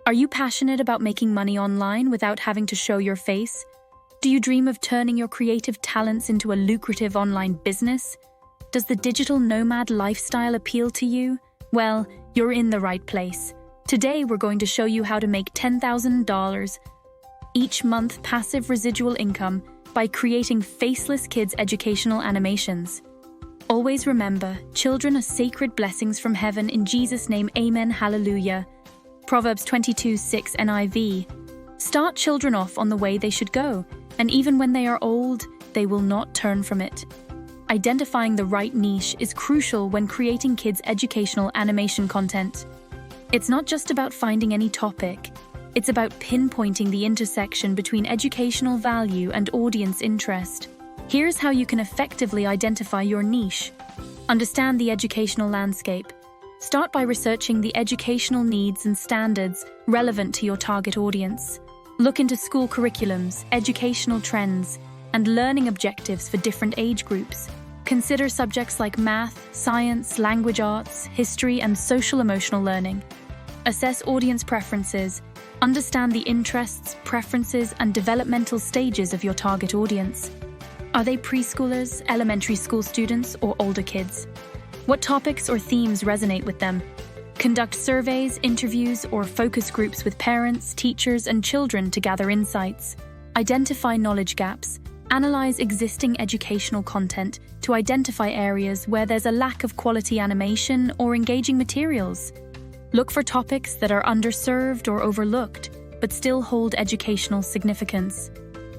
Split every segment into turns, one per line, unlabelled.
Are you passionate about making money online without having to show your face? Do you dream of turning your creative talents into a lucrative online business? Does the digital nomad lifestyle appeal to you? Well, you're in the right place. Today, we're going to show you how to make $10,000 each month passive residual income by creating faceless kids' educational animations. Always remember, children are sacred blessings from heaven. In Jesus' name, amen, hallelujah. Proverbs 22:6 NIV. Start children off on the way they should go, and even when they are old, they will not turn from it. Identifying the right niche is crucial when creating kids' educational animation content. It's not just about finding any topic. It's about pinpointing the intersection between educational value and audience interest. Here's how you can effectively identify your niche. Understand the educational landscape. Start by researching the educational needs and standards relevant to your target audience. Look into school curriculums, educational trends, and learning objectives for different age groups. Consider subjects like math, science, language arts, history, and social-emotional learning. Assess audience preferences. Understand the interests, preferences, and developmental stages of your target audience. Are they preschoolers, elementary school students, or older kids? What topics or themes resonate with them? Conduct surveys, interviews, or focus groups with parents, teachers, and children to gather insights. Identify knowledge gaps. Analyze existing educational content to identify areas where there's a lack of quality animation or engaging materials. Look for topics that are underserved or overlooked, but still hold educational significance.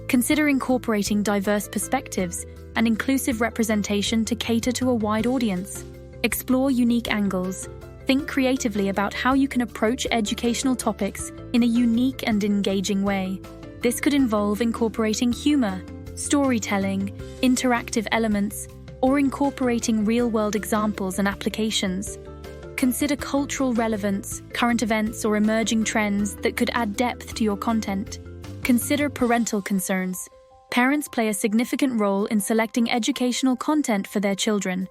Consider incorporating diverse perspectives and inclusive representation to cater to a wide audience. Explore unique angles. Think creatively about how you can approach educational topics in a unique and engaging way. This could involve incorporating humor, storytelling, interactive elements, or incorporating real-world examples and applications. Consider cultural relevance, current events, or emerging trends that could add depth to your content. Consider parental concerns. Parents play a significant role in selecting educational content for their children.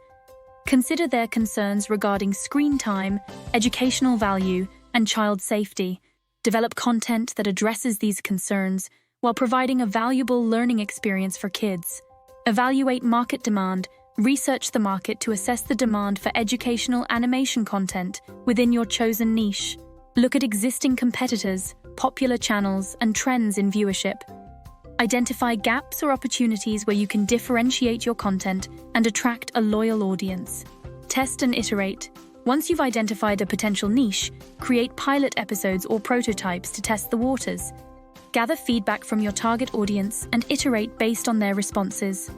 Consider their concerns regarding screen time, educational value, and child safety. Develop content that addresses these concerns while providing a valuable learning experience for kids. Evaluate market demand. Research the market to assess the demand for educational animation content within your chosen niche. Look at existing competitors, popular channels, and trends in viewership. Identify gaps or opportunities where you can differentiate your content and attract a loyal audience. Test and iterate. Once you've identified a potential niche, create pilot episodes or prototypes to test the waters. Gather feedback from your target audience and iterate based on their responses.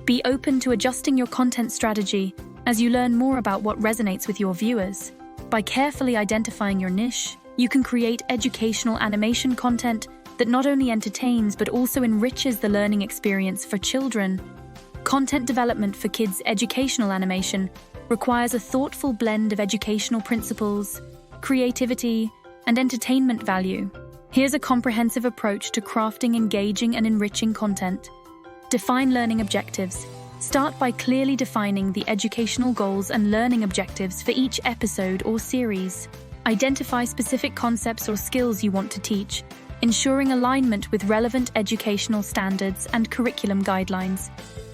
Be open to adjusting your content strategy as you learn more about what resonates with your viewers. By carefully identifying your niche, you can create educational animation content that not only entertains but also enriches the learning experience for children. Content development for kids' educational animation requires a thoughtful blend of educational principles, creativity, and entertainment value. Here's a comprehensive approach to crafting engaging and enriching content. Define learning objectives. Start by clearly defining the educational goals and learning objectives for each episode or series. Identify specific concepts or skills you want to teach, ensuring alignment with relevant educational standards and curriculum guidelines.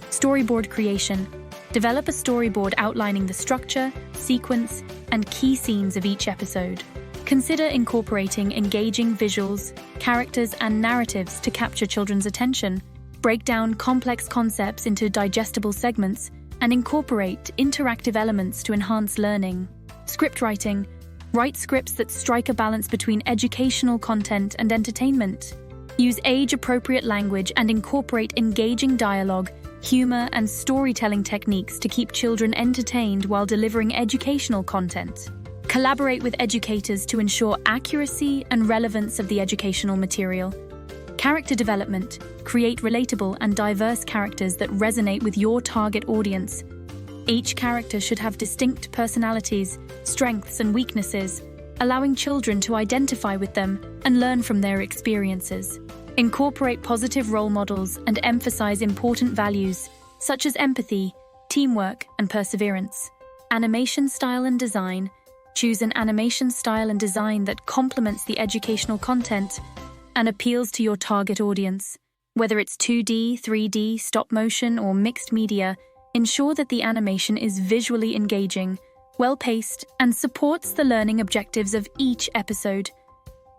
Storyboard creation. Develop a storyboard outlining the structure, sequence, and key scenes of each episode. Consider incorporating engaging visuals, characters, and narratives to capture children's attention. Break down complex concepts into digestible segments and incorporate interactive elements to enhance learning. Script writing. Write scripts that strike a balance between educational content and entertainment. Use age-appropriate language and incorporate engaging dialogue, humor, and storytelling techniques to keep children entertained while delivering educational content. Collaborate with educators to ensure accuracy and relevance of the educational material. Character development. Create relatable and diverse characters that resonate with your target audience. Each character should have distinct personalities, strengths, and weaknesses, allowing children to identify with them and learn from their experiences. Incorporate positive role models and emphasize important values, such as empathy, teamwork, and perseverance. Animation style and design. Choose an animation style and design that complements the educational content and appeals to your target audience. Whether it's 2D, 3D, stop motion, or mixed media, ensure that the animation is visually engaging, well-paced, and supports the learning objectives of each episode.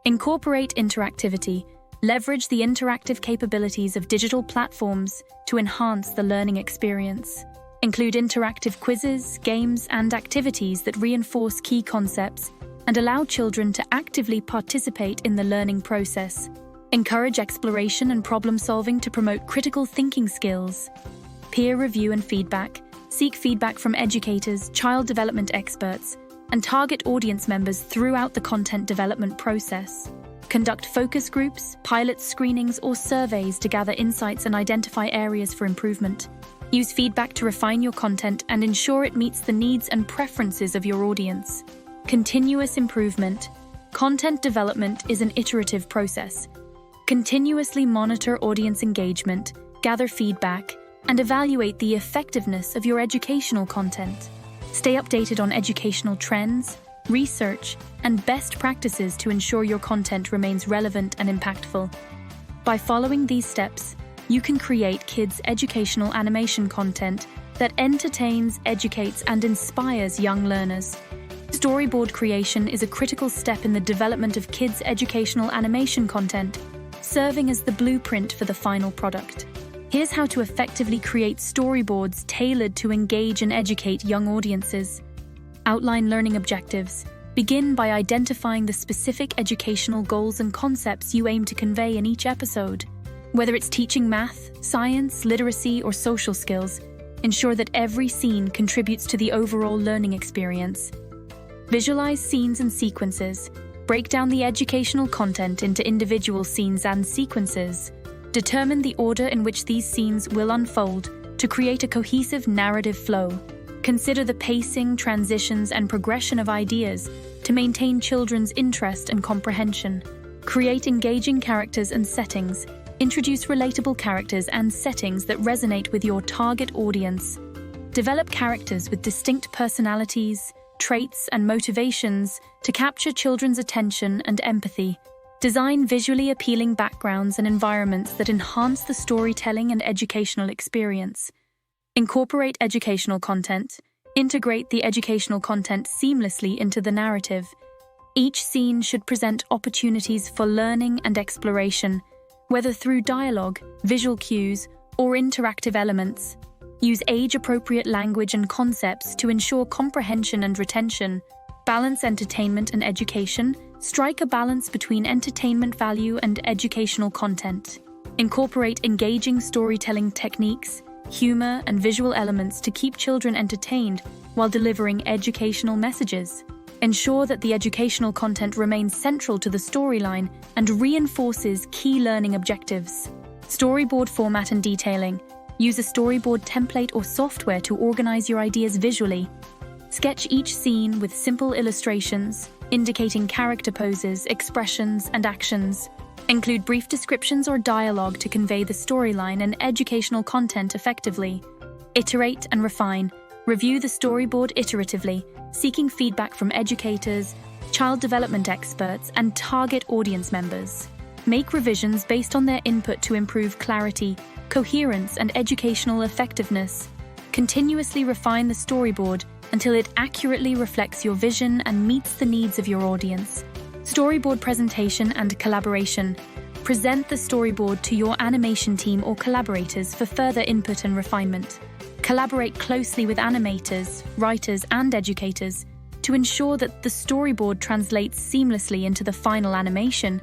Incorporate interactivity. Leverage the interactive capabilities of digital platforms to enhance the learning experience. Include interactive quizzes, games, and activities that reinforce key concepts and allow children to actively participate in the learning process. Encourage exploration and problem-solving to promote critical thinking skills. Peer review and feedback. Seek feedback from educators, child development experts, and target audience members throughout the content development process. Conduct focus groups, pilot screenings, or surveys to gather insights and identify areas for improvement. Use feedback to refine your content and ensure it meets the needs and preferences of your audience. Continuous improvement. Content development is an iterative process. Continuously monitor audience engagement, gather feedback, and evaluate the effectiveness of your educational content. Stay updated on educational trends, research, and best practices to ensure your content remains relevant and impactful. By following these steps, you can create kids' educational animation content that entertains, educates, and inspires young learners. Storyboard creation is a critical step in the development of kids' educational animation content, serving as the blueprint for the final product. Here's how to effectively create storyboards tailored to engage and educate young audiences. Outline learning objectives. Begin by identifying the specific educational goals and concepts you aim to convey in each episode. Whether it's teaching math, science, literacy, or social skills, ensure that every scene contributes to the overall learning experience. Visualize scenes and sequences. Break down the educational content into individual scenes and sequences. Determine the order in which these scenes will unfold to create a cohesive narrative flow. Consider the pacing, transitions, and progression of ideas to maintain children's interest and comprehension. Create engaging characters and settings. Introduce relatable characters and settings that resonate with your target audience. Develop characters with distinct personalities, traits, and motivations to capture children's attention and empathy. Design visually appealing backgrounds and environments that enhance the storytelling and educational experience. Incorporate educational content. Integrate the educational content seamlessly into the narrative. Each scene should present opportunities for learning and exploration, whether through dialogue, visual cues, or interactive elements. Use age-appropriate language and concepts to ensure comprehension and retention. Balance entertainment and education. Strike a balance between entertainment value and educational content. Incorporate engaging storytelling techniques, humor, and visual elements to keep children entertained while delivering educational messages. Ensure that the educational content remains central to the storyline and reinforces key learning objectives. Storyboard format and detailing. Use a storyboard template or software to organize your ideas visually. Sketch each scene with simple illustrations, indicating character poses, expressions, and actions. Include brief descriptions or dialogue to convey the storyline and educational content effectively. Iterate and refine. Review the storyboard iteratively, seeking feedback from educators, child development experts, and target audience members. Make revisions based on their input to improve clarity, coherence, and educational effectiveness. Continuously refine the storyboard until it accurately reflects your vision and meets the needs of your audience. Storyboard presentation and collaboration. Present the storyboard to your animation team or collaborators for further input and refinement. Collaborate closely with animators, writers, and educators to ensure that the storyboard translates seamlessly into the final animation.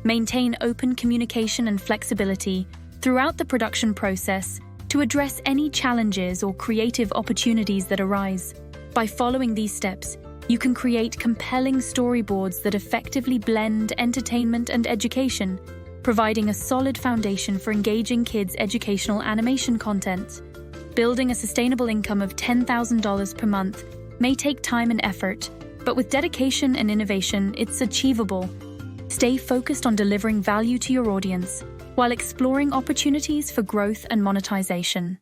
Maintain open communication and flexibility throughout the production process to address any challenges or creative opportunities that arise. By following these steps, you can create compelling storyboards that effectively blend entertainment and education, providing a solid foundation for engaging kids' educational animation content. Building a sustainable income of $10,000 per month may take time and effort, but with dedication and innovation, it's achievable. Stay focused on delivering value to your audience while exploring opportunities for growth and monetization.